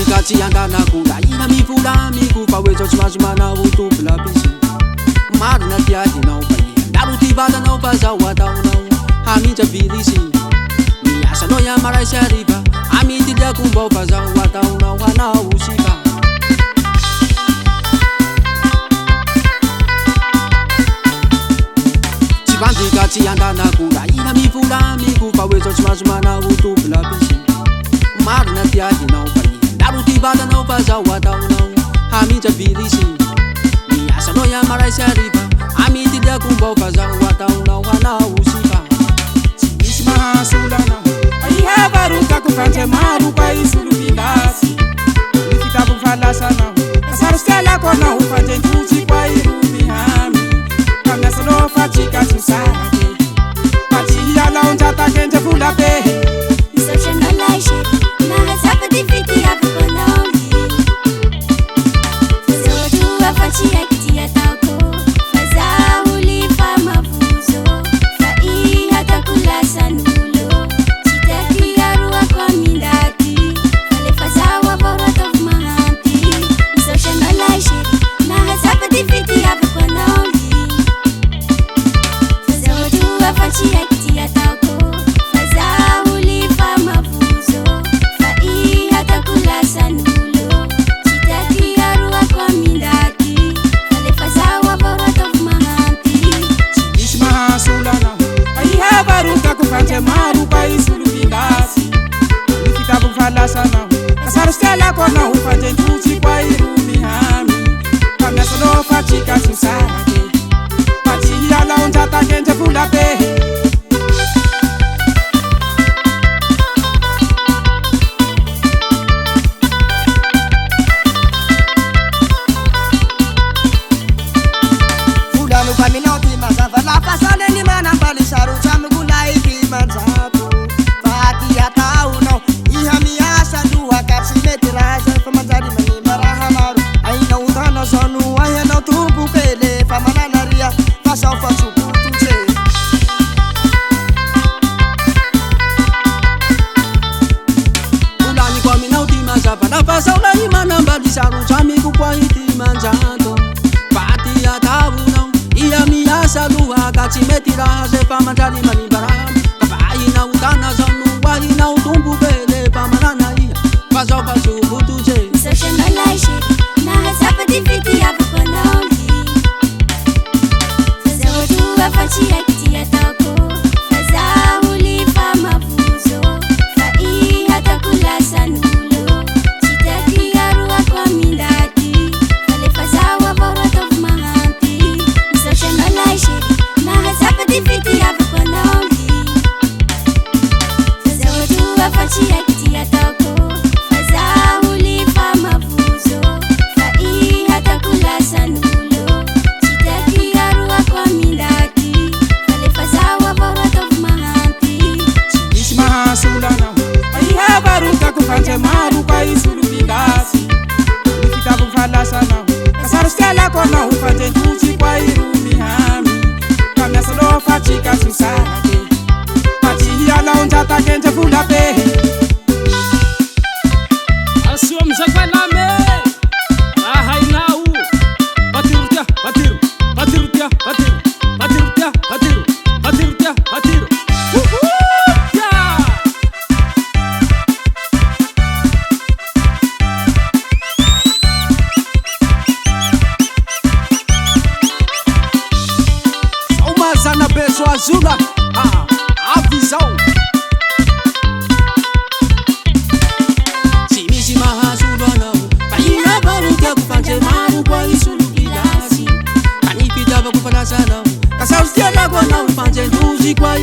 Kachi andana kula ina mifula mikufa wezo chumazumana utupla bisi Maruna tiadi na upayi Daruti bada na upaza wadauna Haminja bilisi Miyasa no ya marai shariba Amiti dia kumba upaza wadauna wana usiba Chibanti kachi andana kula ina mifula mikufa wezo chumazumana utupla bisi Maruna tiadi na upayi Daruti bada na upaza wadauna Haminja bilisi Miyasa no ya marai shariba Amiti dia kumba upaza wadauna wana usiba Isma sulana Aiha baruka kufanje maruka isulu bindasi Nikitabu falasana Kasaru stela kona ufanje ntuchi kwa irumi hami Kamna solo fachika susake Pachi yala unjata kenje fula pehe Nisoshe no laishe Na hazapa difiti ya kukonongi Fuzo wa fachi ya kiti ya tauko Faza ulifa mafuzo Fai hata kula sanulo Chitaki ya ruwa kwa mindati Kale faza wa borot of mahanti Nisoshe no laishe Na hazapa difiti ya kukonongi Fuzo wa fachi ya kiti ya tauko Faza ulifa mafuzo Fai hata kula sanulo Chitaki ya ruwa kwa mindati Kale faza wa borot of mahanti Isma sulana Aiha baruka kufanje maruka isulu bindasi Nikitabu falasana Kasaru stela kona ufanje ntuchi kwa irumi hami Kamna solo fachika susake Pachi yala unjata kenje fula pehe Fulano paminoti mazava la pasane ni manambali saru chamugula ipi manzatu Fati ya tauno iha miyasa duha kapsi metiraja Famanjari mani marahamaru Aina udana zanu aya na tumpu kele Famana ria fasa ufachuku tuje Ulani kwa minauti mazava na pasa ulani manambali saru chamiku kwa iti manjato Pati ya tabuna iya miyasa duha kachi metira se pamanjari mani baram Kapai na utana zanu wahi na utumbu bele pamanana iya Faso fasu butuje Nisoshe no laishe Na hazapa difiti ya kukonongi Fuzo wa fachi ya kiti ya tauko Faza ulifa mafuzo Fai hata kula sanulo Chitaki ya ruwa kwa mindati Kale faza wa borot of mahanti Nisoshe no laishe Na hazapa difiti ya kukonongi Fuzo wa fachi ya kiti ya tauko Faza ulifa mafuzo Fai hata kula sanulo Chitaki ya ruwa kwa mindati Kale faza wa borot of mahanti Isma sulana Aiha baruka kufanje maruka isulu bindasi Nikitabu falasana Kasaru stela kona ufanje ntuchi kwa irumi hami Kamna solo fachika susake Pachi yala unjata kenje fula pehe Asio mzakalame Ahainau Batirutya batiru Batirutya batiru Batirutya batiru Batirutya batiru Umazana beso azula Avisau Simisi mahasulwana Kaina baruka kufanje maru kwa isulu bidasi Kanipita bakufala sana Kasaustiana kwa na ufanje ntuzi kwa